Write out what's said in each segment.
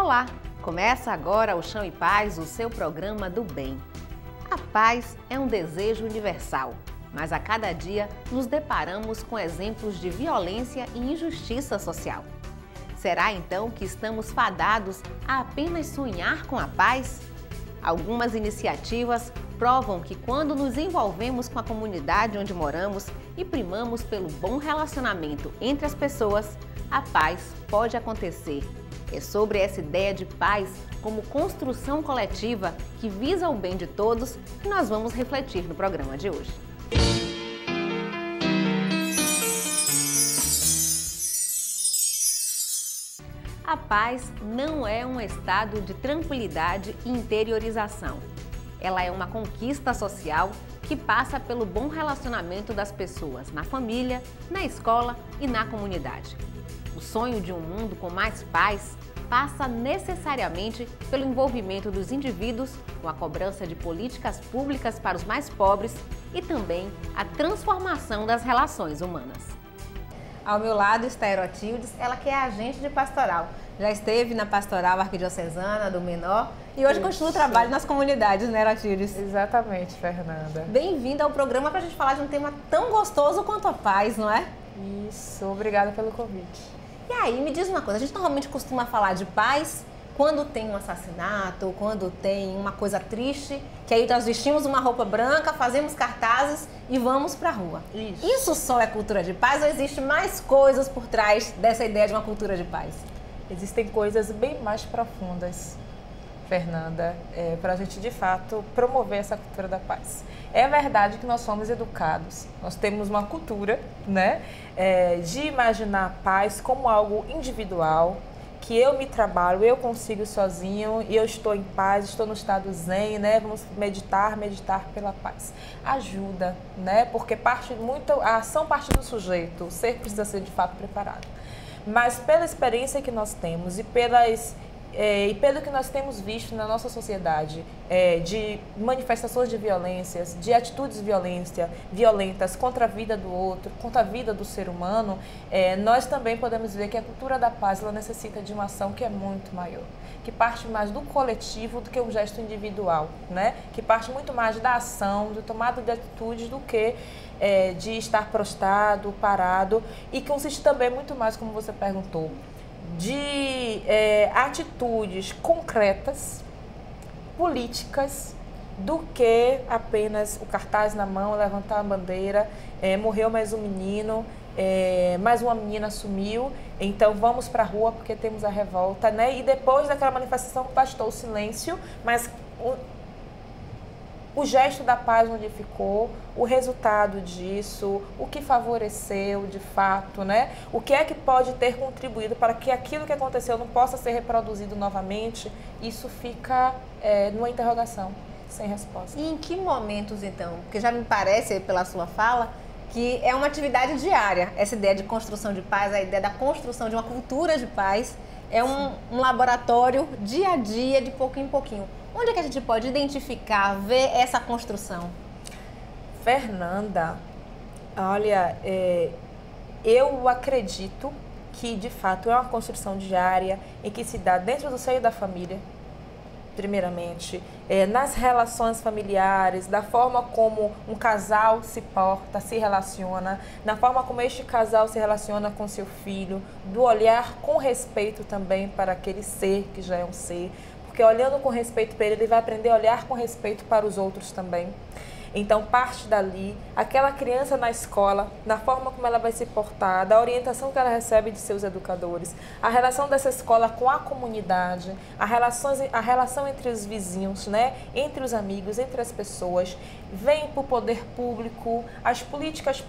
Olá! Começa agora o Chão e Paz, o seu programa do bem. A paz é um desejo universal, mas a cada dia nos deparamos com exemplos de violência e injustiça social. Será então que estamos fadados a apenas sonhar com a paz? Algumas iniciativas provam que quando nos envolvemos com a comunidade onde moramos e primamos pelo bom relacionamento entre as pessoas, a paz pode acontecer. É sobre essa ideia de paz como construção coletiva que visa o bem de todos que nós vamos refletir no programa de hoje. A paz não é um estado de tranquilidade e interiorização. Ela é uma conquista social que passa pelo bom relacionamento das pessoas na família, na escola e na comunidade. O sonho de um mundo com mais paz passa necessariamente pelo envolvimento dos indivíduos com a cobrança de políticas públicas para os mais pobres e também a transformação das relações humanas. Ao meu lado está Erotildes, ela que é agente de pastoral. Já esteve na pastoral arquidiocesana do Menor e hoje continua o trabalho nas comunidades, né, Erotildes? Exatamente, Fernanda. Bem-vinda ao programa para a gente falar de um tema tão gostoso quanto a paz, não é? Isso, obrigada pelo convite. E aí, me diz uma coisa, a gente normalmente costuma falar de paz quando tem um assassinato, quando tem uma coisa triste, que aí nós vestimos uma roupa branca, fazemos cartazes e vamos pra rua. Isso só é cultura de paz ou existe mais coisas por trás dessa ideia de uma cultura de paz? Existem coisas bem mais profundas, Fernanda, para a gente de fato promover essa cultura da paz. É verdade que nós somos educados, nós temos uma cultura, né, de imaginar a paz como algo individual, que eu me trabalho, eu consigo sozinho e eu estou em paz, estou no estado zen, né? Vamos meditar pela paz. Ajuda, né? Porque a ação parte do sujeito, o ser precisa ser de fato preparado. Mas pela experiência que nós temos e pelo que nós temos visto na nossa sociedade, de manifestações de violências, de atitudes violentas contra a vida do outro, contra a vida do ser humano, nós também podemos ver que a cultura da paz ela necessita de uma ação que é muito maior, que parte mais do coletivo do que um gesto individual, né? Que parte muito mais da ação, de tomada de atitudes do que de estar prostrado, parado, e consiste também muito mais, como você perguntou, de atitudes concretas, políticas, do que apenas o cartaz na mão, levantar a bandeira, morreu mais um menino, mais uma menina sumiu, então vamos para a rua porque temos a revolta, né? E depois daquela manifestação bastou o silêncio, mas o gesto da paz onde ficou, o resultado disso, o que favoreceu de fato, né? O que é que pode ter contribuído para que aquilo que aconteceu não possa ser reproduzido novamente, isso fica numa interrogação, sem resposta. E em que momentos então? Porque já me parece, pela sua fala, que é uma atividade diária, essa ideia de construção de paz, a ideia da construção de uma cultura de paz, é um laboratório dia a dia, de pouquinho em pouquinho. Onde é que a gente pode identificar, ver essa construção? Fernanda, olha, eu acredito que de fato é uma construção diária em que se dá dentro do seio da família, primeiramente, nas relações familiares, da forma como um casal se porta, se relaciona, na forma como este casal se relaciona com seu filho, do olhar com respeito também para aquele ser que já é um ser, porque olhando com respeito para ele vai aprender a olhar com respeito para os outros também. Então, parte dali, aquela criança na escola, na forma como ela vai se portar, da orientação que ela recebe de seus educadores, a relação dessa escola com a comunidade, a relação entre os vizinhos, né? Entre os amigos, entre as pessoas, vem para o poder público, as políticas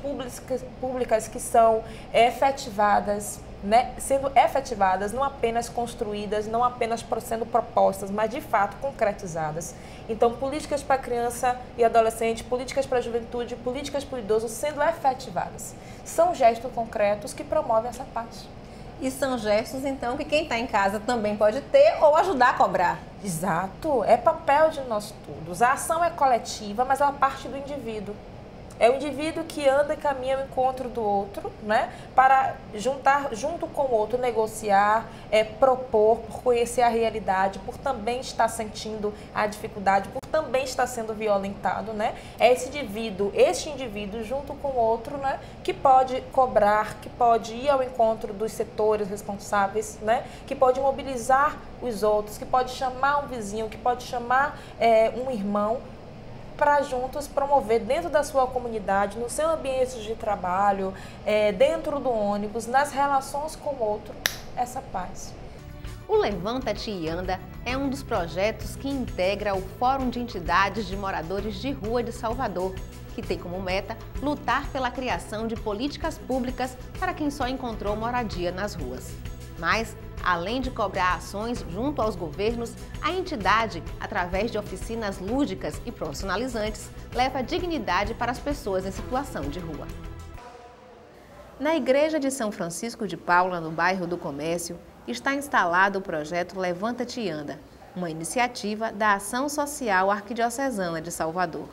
públicas que são efetivadas, né, sendo efetivadas, não apenas construídas, não apenas sendo propostas, mas de fato concretizadas. Então, políticas para criança e adolescente, políticas para a juventude, políticas para o idoso sendo efetivadas. São gestos concretos que promovem essa paz. E são gestos, então, que quem está em casa também pode ter ou ajudar a cobrar. Exato, é papel de nós todos. A ação é coletiva, mas ela parte do indivíduo. É o indivíduo que anda e caminha ao encontro do outro, né? Para juntar junto com o outro, negociar, propor, por conhecer a realidade, por também estar sentindo a dificuldade, por também estar sendo violentado, né? É este indivíduo junto com o outro, né? Que pode cobrar, que pode ir ao encontro dos setores responsáveis, né? Que pode mobilizar os outros, que pode chamar um vizinho, que pode chamar um irmão, para juntos promover dentro da sua comunidade, no seu ambiente de trabalho, dentro do ônibus, nas relações com o outro, essa paz. O Levanta-te e Anda é um dos projetos que integra o Fórum de Entidades de Moradores de Rua de Salvador, que tem como meta lutar pela criação de políticas públicas para quem só encontrou moradia nas ruas. Mas, além de cobrar ações junto aos governos, a entidade, através de oficinas lúdicas e profissionalizantes, leva dignidade para as pessoas em situação de rua. Na Igreja de São Francisco de Paula, no bairro do Comércio, está instalado o projeto Levanta-te e Anda, uma iniciativa da Ação Social Arquidiocesana de Salvador.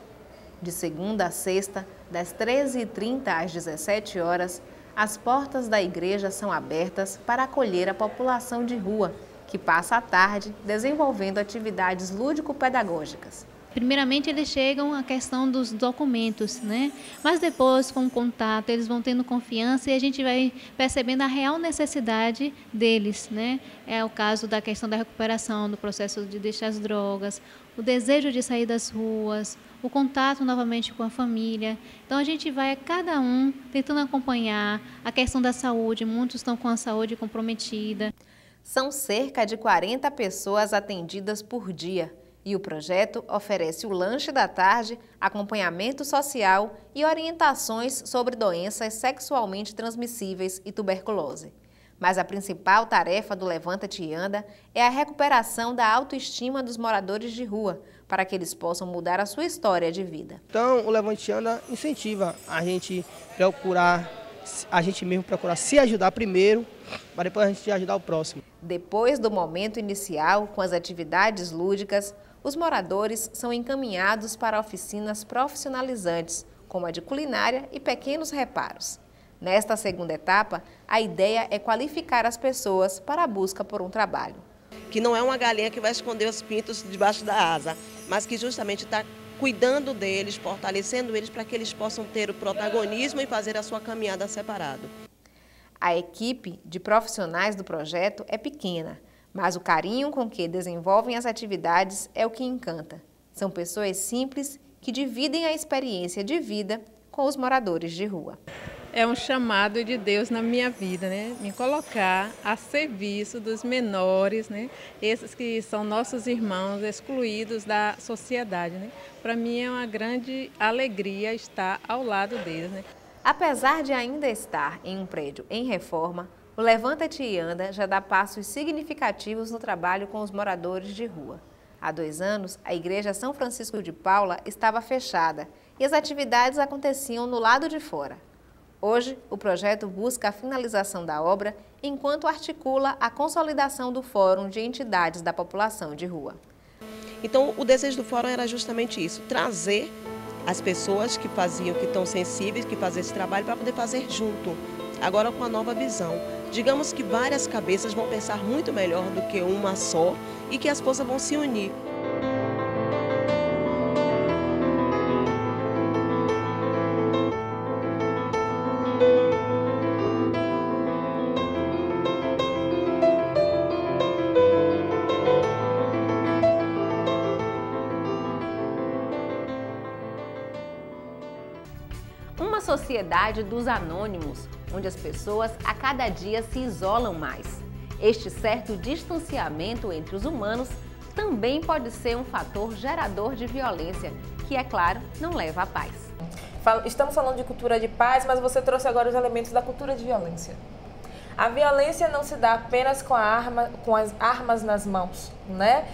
De segunda a sexta, das 13h30 às 17 horas, as portas da igreja são abertas para acolher a população de rua, que passa a tarde desenvolvendo atividades lúdico-pedagógicas. Primeiramente, eles chegam à questão dos documentos, né? Mas depois, com o contato, eles vão tendo confiança e a gente vai percebendo a real necessidade deles, né? É o caso da questão da recuperação, do processo de deixar as drogas, o desejo de sair das ruas, o contato novamente com a família. Então, a gente vai, cada um, tentando acompanhar a questão da saúde. Muitos estão com a saúde comprometida. São cerca de 40 pessoas atendidas por dia. E o projeto oferece o lanche da tarde, acompanhamento social e orientações sobre doenças sexualmente transmissíveis e tuberculose. Mas a principal tarefa do Levanta-te e Anda é a recuperação da autoestima dos moradores de rua, para que eles possam mudar a sua história de vida. Então, o Levanta-te e Anda incentiva a gente mesmo procurar se ajudar primeiro, para depois a gente ajudar o próximo. Depois do momento inicial, com as atividades lúdicas, os moradores são encaminhados para oficinas profissionalizantes, como a de culinária e pequenos reparos. Nesta segunda etapa, a ideia é qualificar as pessoas para a busca por um trabalho. Que não é uma galinha que vai esconder os pintos debaixo da asa, mas que justamente está cuidando deles, fortalecendo eles para que eles possam ter o protagonismo e fazer a sua caminhada separado. A equipe de profissionais do projeto é pequena, mas o carinho com que desenvolvem as atividades é o que encanta. São pessoas simples que dividem a experiência de vida com os moradores de rua. É um chamado de Deus na minha vida, né? Me colocar a serviço dos menores, né? Esses que são nossos irmãos excluídos da sociedade, né? Para mim é uma grande alegria estar ao lado deles, né? Apesar de ainda estar em um prédio em reforma, o Levanta-te e Anda já dá passos significativos no trabalho com os moradores de rua. Há 2 anos, a Igreja São Francisco de Paula estava fechada e as atividades aconteciam no lado de fora. Hoje, o projeto busca a finalização da obra enquanto articula a consolidação do Fórum de Entidades da População de Rua. Então, o desejo do Fórum era justamente isso, trazer as pessoas que estão sensíveis, que fazem esse trabalho para poder fazer junto, agora com a nova visão. Digamos que várias cabeças vão pensar muito melhor do que uma só e que as forças vão se unir. Uma sociedade dos anônimos, onde as pessoas a cada dia se isolam mais. Este certo distanciamento entre os humanos também pode ser um fator gerador de violência, que, é claro, não leva à paz. Estamos falando de cultura de paz, mas você trouxe agora os elementos da cultura de violência. A violência não se dá apenas com as armas nas mãos, né?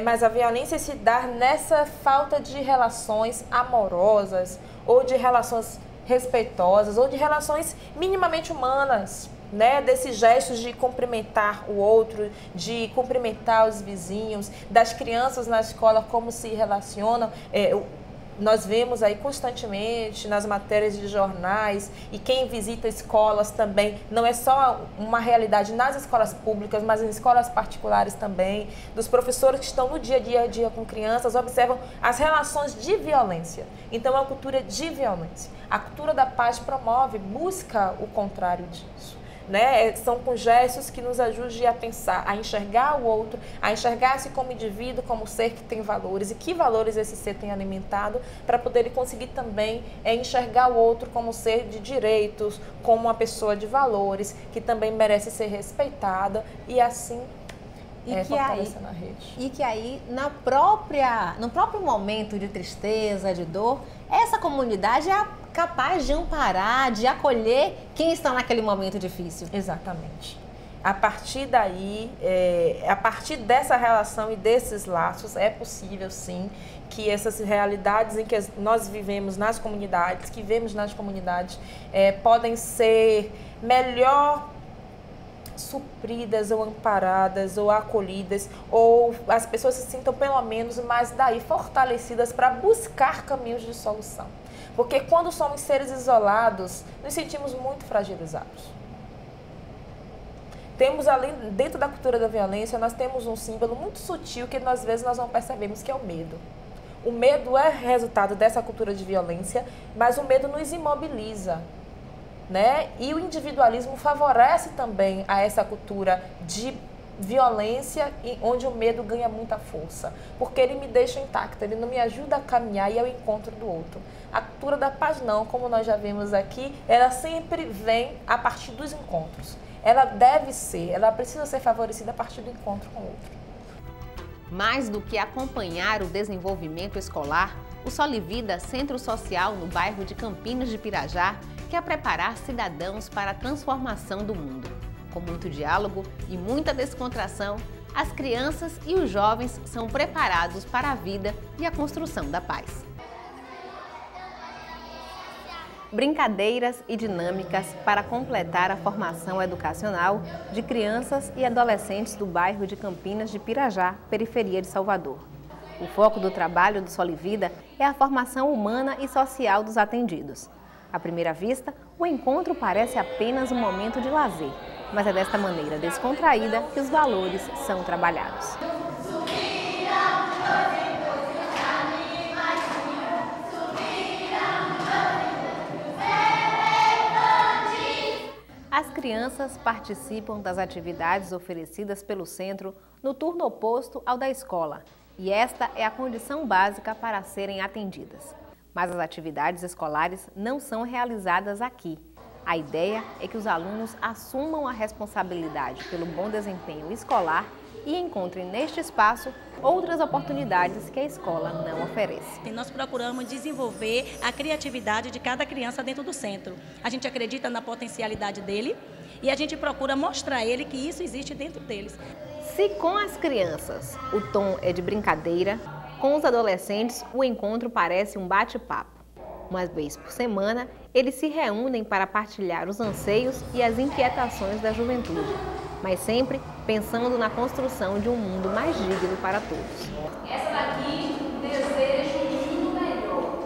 Mas a violência se dá nessa falta de relações amorosas ou de relações respeitosas ou de relações minimamente humanas, né? Desses gestos de cumprimentar o outro, de cumprimentar os vizinhos, das crianças na escola, como se relacionam. Nós vemos aí constantemente nas matérias de jornais, e quem visita escolas também, não é só uma realidade nas escolas públicas, mas em escolas particulares também, dos professores que estão no dia a dia com crianças, observam as relações de violência. Então é uma cultura de violência. A cultura da paz promove, busca o contrário disso. Né? São com gestos que nos ajudem a pensar, a enxergar o outro, a enxergar-se como indivíduo, como ser que tem valores, e que valores esse ser tem alimentado, para poder conseguir também enxergar o outro como ser de direitos, como uma pessoa de valores, que também merece ser respeitada, e assim fortalecendo a rede. E que aí, no próprio momento de tristeza, de dor, essa comunidade é capaz de amparar, de acolher quem está naquele momento difícil. Exatamente. A partir daí, a partir dessa relação e desses laços, é possível sim que essas realidades em que nós vivemos nas comunidades, que vemos nas comunidades, podem ser melhor supridas ou amparadas ou acolhidas, ou as pessoas se sintam pelo menos mais daí fortalecidas para buscar caminhos de solução. Porque quando somos seres isolados, nos sentimos muito fragilizados. Temos ali, dentro da cultura da violência, nós temos um símbolo muito sutil que às vezes nós não percebemos, que é o medo. O medo é resultado dessa cultura de violência, mas o medo nos imobiliza, né? E o individualismo favorece também a essa cultura de violência, onde o medo ganha muita força, porque ele me deixa intacta, ele não me ajuda a caminhar e ao encontro do outro. A cultura da paz não, como nós já vimos aqui, ela sempre vem a partir dos encontros. Ela precisa ser favorecida a partir do encontro com o outro. Mais do que acompanhar o desenvolvimento escolar, o Solivida, Centro Social no bairro de Campinas de Pirajá, quer preparar cidadãos para a transformação do mundo. Com muito diálogo e muita descontração, as crianças e os jovens são preparados para a vida e a construção da paz. Brincadeiras e dinâmicas para completar a formação educacional de crianças e adolescentes do bairro de Campinas de Pirajá, periferia de Salvador. O foco do trabalho do Solivida é a formação humana e social dos atendidos. À primeira vista, o encontro parece apenas um momento de lazer, mas é desta maneira descontraída que os valores são trabalhados. As crianças participam das atividades oferecidas pelo centro no turno oposto ao da escola, e esta é a condição básica para serem atendidas. Mas as atividades escolares não são realizadas aqui. A ideia é que os alunos assumam a responsabilidade pelo bom desempenho escolar e encontrem neste espaço outras oportunidades que a escola não oferece. Nós procuramos desenvolver a criatividade de cada criança dentro do centro. A gente acredita na potencialidade dele e a gente procura mostrar a ele que isso existe dentro deles. Se com as crianças o tom é de brincadeira, com os adolescentes o encontro parece um bate-papo. Uma vez por semana, eles se reúnem para partilhar os anseios e as inquietações da juventude, mas sempre pensando na construção de um mundo mais digno para todos. Essa daqui deseja um mundo melhor.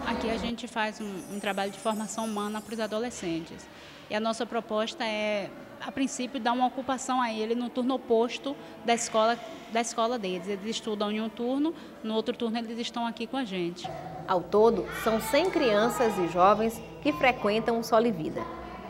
Aqui a gente faz um trabalho de formação humana para os adolescentes. E a nossa proposta é, a princípio, dar uma ocupação a ele no turno oposto da escola deles. Eles estudam em um turno, no outro turno eles estão aqui com a gente. Ao todo, são 100 crianças e jovens que frequentam o Solivida.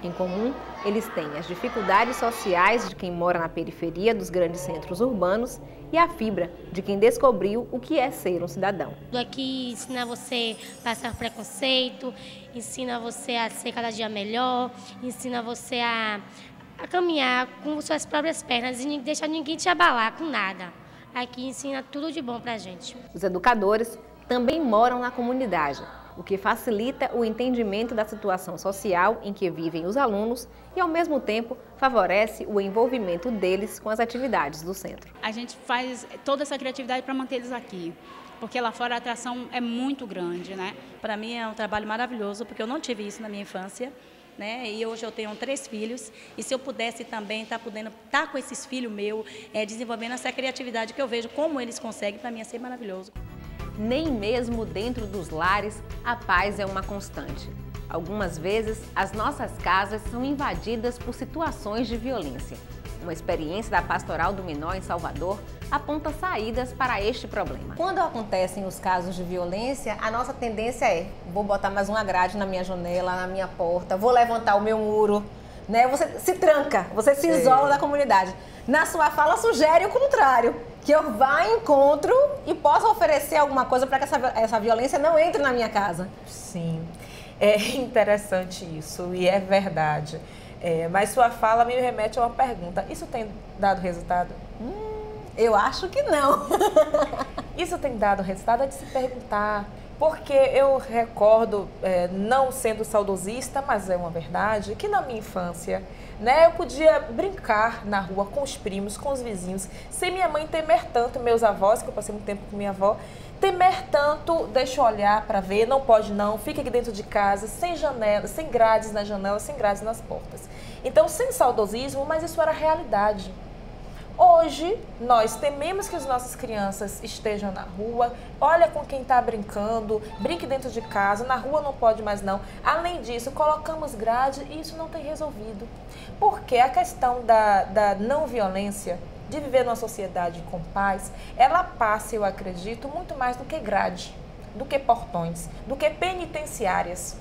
Em comum, eles têm as dificuldades sociais de quem mora na periferia dos grandes centros urbanos e a fibra de quem descobriu o que é ser um cidadão. Aqui ensina você a passar preconceito, ensina você a ser cada dia melhor, ensina você a caminhar com suas próprias pernas e não deixa ninguém te abalar com nada. Aqui ensina tudo de bom pra gente. Os educadores também moram na comunidade, o que facilita o entendimento da situação social em que vivem os alunos e, ao mesmo tempo, favorece o envolvimento deles com as atividades do centro. A gente faz toda essa criatividade para manter eles aqui, porque lá fora a atração é muito grande, né? Para mim é um trabalho maravilhoso, porque eu não tive isso na minha infância, né? E hoje eu tenho 3 filhos, e se eu pudesse também estar podendo estar com esses filhos meus, desenvolvendo essa criatividade que eu vejo como eles conseguem, para mim ia ser maravilhoso. Nem mesmo dentro dos lares, a paz é uma constante. Algumas vezes, as nossas casas são invadidas por situações de violência. Uma experiência da Pastoral do Menor em Salvador aponta saídas para este problema. Quando acontecem os casos de violência, a nossa tendência é: vou botar mais uma grade na minha janela, na minha porta, vou levantar o meu muro, né? Você se tranca, você se isola da comunidade. Na sua fala, sugere o contrário, que eu vá ao encontro e possa oferecer alguma coisa para que essa violência não entre na minha casa. Sim, é interessante isso e é verdade. Mas sua fala me remete a uma pergunta. Isso tem dado resultado? Eu acho que não. Isso tem dado resultado? É de se perguntar. Porque eu recordo, não sendo saudosista, mas é uma verdade, que na minha infância, né, eu podia brincar na rua com os primos, com os vizinhos, sem minha mãe temer tanto, meus avós, que eu passei muito tempo com minha avó, temer tanto, deixa eu olhar para ver, não pode não, fica aqui dentro de casa, sem janela, sem grades nas janelas, sem grades nas portas. Então, sem saudosismo, mas isso era realidade. Hoje, nós tememos que as nossas crianças estejam na rua, olha com quem está brincando, brinque dentro de casa, na rua não pode mais não. Além disso, colocamos grade e isso não tem resolvido. Porque a questão da não violência, de viver numa sociedade com paz, ela passa, eu acredito, muito mais do que grade, do que portões, do que penitenciárias.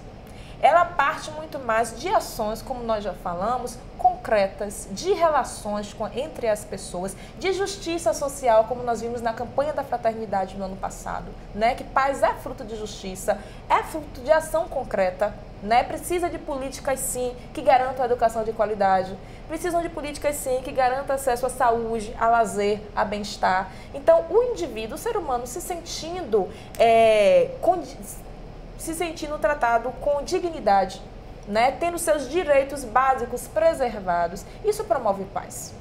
Ela parte muito mais de ações, como nós já falamos, concretas, de relações entre as pessoas, de justiça social, como nós vimos na campanha da fraternidade no ano passado, né? Que paz é fruto de justiça, é fruto de ação concreta, né? Precisa de políticas, sim, que garantam a educação de qualidade, precisam de políticas, sim, que garantam acesso à saúde, a lazer, a bem-estar. Então, o indivíduo, o ser humano, se sentindo tratado com dignidade, né? Tendo seus direitos básicos preservados, isso promove paz.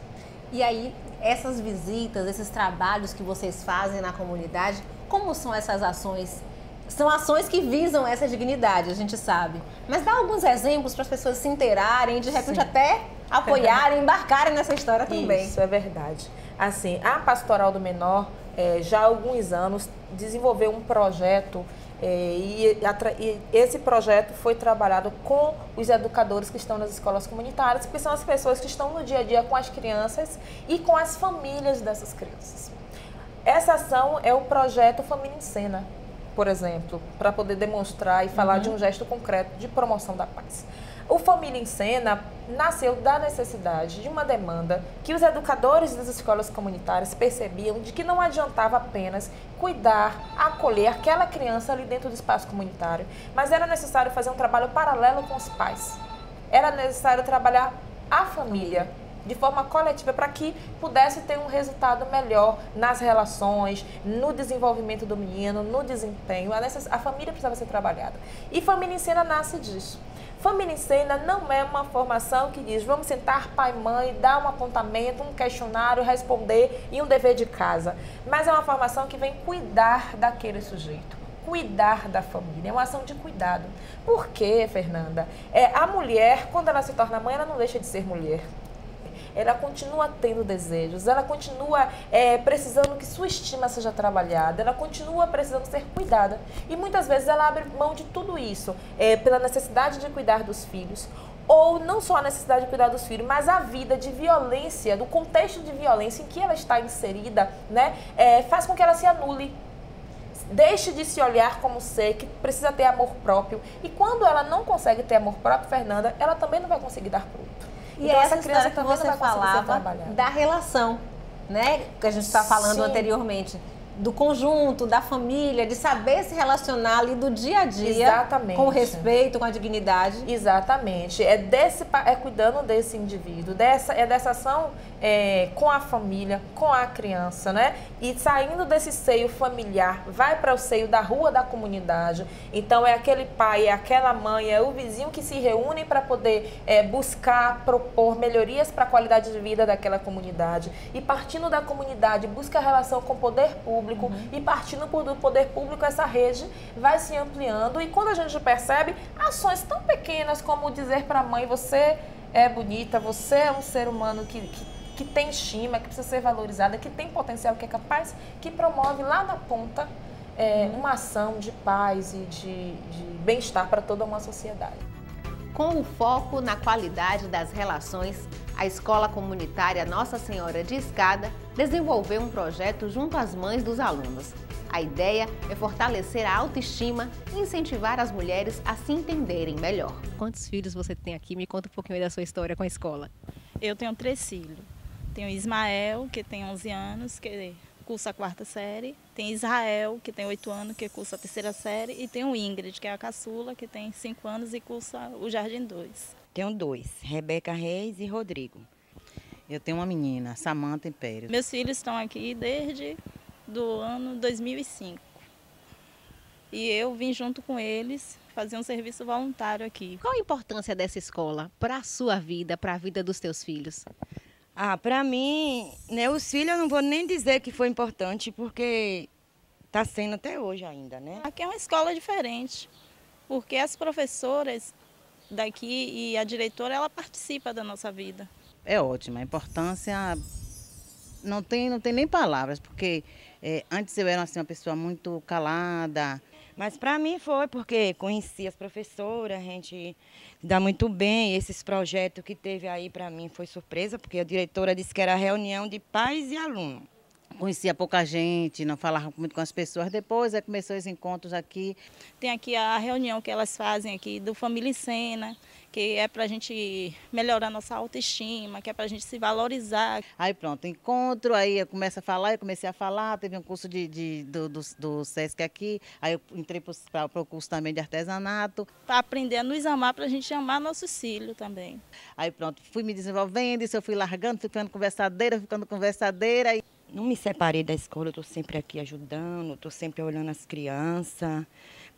E aí, essas visitas, esses trabalhos que vocês fazem na comunidade, como são essas ações? São ações que visam essa dignidade, a gente sabe. Mas dá alguns exemplos para as pessoas se inteirarem, de repente até apoiarem, embarcarem nessa história também. Isso é verdade. Assim, a Pastoral do Menor, já há alguns anos, desenvolveu um projeto e esse projeto foi trabalhado com os educadores que estão nas escolas comunitárias, que são as pessoas que estão no dia a dia com as crianças e com as famílias dessas crianças. Essa ação é o projeto Família em Cena, por exemplo, para poder demonstrar e falar de um gesto concreto de promoção da paz. O Família em Cena nasceu da necessidade de uma demanda que os educadores das escolas comunitárias percebiam de que não adiantava apenas cuidar, acolher aquela criança ali dentro do espaço comunitário, mas era necessário fazer um trabalho paralelo com os pais. Era necessário trabalhar a família de forma coletiva para que pudesse ter um resultado melhor nas relações, no desenvolvimento do menino, no desempenho. A família precisava ser trabalhada. E Família em Cena nasce disso. Família em Cena não é uma formação que diz vamos sentar pai e mãe, dar um apontamento, um questionário, responder e um dever de casa. Mas é uma formação que vem cuidar daquele sujeito, cuidar da família, é uma ação de cuidado. Por quê, Fernanda? A mulher, quando ela se torna mãe, ela não deixa de ser mulher. Ela continua tendo desejos, ela continua precisando que sua estima seja trabalhada, ela continua precisando ser cuidada. E muitas vezes ela abre mão de tudo isso pela necessidade de cuidar dos filhos, ou não só a necessidade de cuidar dos filhos, mas a vida de violência, do contexto de violência em que ela está inserida, né, faz com que ela se anule. Deixe de se olhar como ser que precisa ter amor próprio. E quando ela não consegue ter amor próprio, Fernanda, ela também não vai conseguir dar fruto. E então, essa criança que você falava da relação, né? Que a gente está falando anteriormente. Do conjunto, da família, de saber se relacionar ali do dia a dia. Exatamente. Com respeito, com a dignidade. Exatamente. Cuidando desse indivíduo, dessa ação com a família, com a criança, né? E saindo desse seio familiar, vai para o seio da rua da comunidade. Então, é aquele pai, é aquela mãe, é o vizinho que se reúne para poder buscar, propor melhorias para a qualidade de vida daquela comunidade. E partindo da comunidade, busca a relação com o poder público. E partindo do poder público, essa rede vai se ampliando. E quando a gente percebe ações tão pequenas como dizer para a mãe, você é bonita, você é um ser humano que tem estima, que precisa ser valorizada, que tem potencial, que é capaz, que promove lá na ponta uma ação de paz e de bem-estar para toda uma sociedade. Com o foco na qualidade das relações, a Escola Comunitária Nossa Senhora de Escada desenvolveu um projeto junto às mães dos alunos. A ideia é fortalecer a autoestima e incentivar as mulheres a se entenderem melhor. Quantos filhos você tem aqui? Me conta um pouquinho da sua história com a escola. Eu tenho 3 filhos. Tenho Ismael, que tem 11 anos, que cursa a 4ª série. Tem Israel, que tem 8 anos, que cursa a 3ª série. E tenho Ingrid, que é a caçula, que tem 5 anos e cursa o Jardim 2. Tenho 2, Rebeca Reis e Rodrigo. Eu tenho uma menina, Samanta Império. Meus filhos estão aqui desde do ano 2005. E eu vim junto com eles fazer um serviço voluntário aqui. Qual a importância dessa escola para a sua vida, para a vida dos teus filhos? Para mim, né, os filhos eu não vou nem dizer que foi importante, porque está sendo até hoje ainda, né? Aqui é uma escola diferente, porque as professoras daqui e a diretora, ela participa da nossa vida. É ótima, a importância não tem nem palavras, porque antes eu era assim, uma pessoa muito calada. Mas para mim foi, porque conheci as professoras, a gente dá muito bem. Esses projetos que teve aí para mim foi surpresa, porque a diretora disse que era reunião de pais e alunos. Conhecia pouca gente, não falava muito com as pessoas. Depois começou os encontros aqui. Tem aqui a reunião que elas fazem aqui do Família em Cena, que é para a gente melhorar nossa autoestima, que é para a gente se valorizar. Aí pronto, encontro, aí eu começo a falar, eu comecei a falar, teve um curso do SESC aqui, aí eu entrei para o curso também de artesanato. Para aprender a nos amar, para a gente amar nossos filhos também. Aí pronto, fui me desenvolvendo, isso eu fui largando, fui ficando conversadeira. Não me separei da escola, eu estou sempre aqui ajudando, estou sempre olhando as crianças,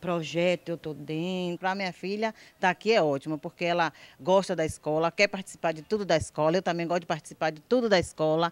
projeto eu estou dentro. Para minha filha, estar aqui é ótimo, porque ela gosta da escola, quer participar de tudo da escola, eu também gosto de participar de tudo da escola.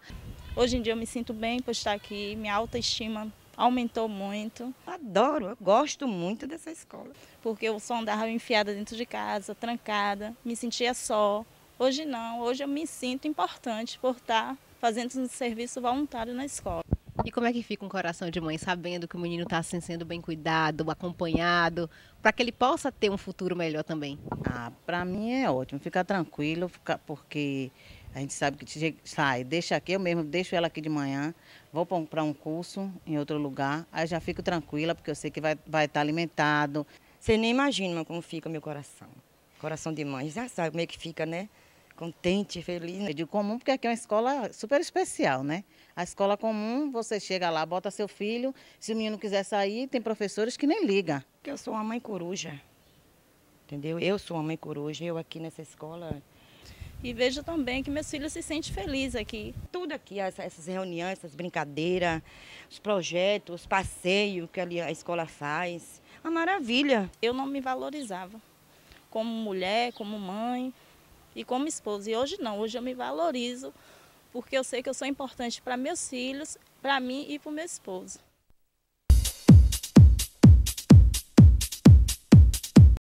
Hoje em dia eu me sinto bem por estar aqui, minha autoestima aumentou muito. Adoro, eu gosto muito dessa escola. Porque eu só andava enfiada dentro de casa, trancada, me sentia só. Hoje não, hoje eu me sinto importante por estar fazendo um serviço voluntário na escola. E como é que fica um coração de mãe sabendo que o menino está assim, sendo bem cuidado, acompanhado, para que ele possa ter um futuro melhor também? Para mim é ótimo, ficar tranquilo, porque a gente sabe que sai, deixa aqui, eu mesmo deixo ela aqui de manhã, vou para um curso em outro lugar, aí já fico tranquila, porque eu sei que vai estar alimentado. Você nem imagina como fica meu coração. Coração de mãe, já sabe como é que fica, né? Contente, feliz. Eu digo comum porque aqui é uma escola super especial, né? A escola comum, você chega lá, bota seu filho, se o menino quiser sair, tem professores que nem ligam. Porque eu sou uma mãe coruja, entendeu? Eu sou uma mãe coruja, eu aqui nessa escola. E vejo também que meus filhos se sentem felizes aqui. Tudo aqui, essas reuniões, essas brincadeiras, os projetos, os passeios que ali a escola faz, uma maravilha. Eu não me valorizava como mulher, como mãe e como esposa. E hoje não, hoje eu me valorizo, porque eu sei que eu sou importante para meus filhos, para mim e para o meu esposo.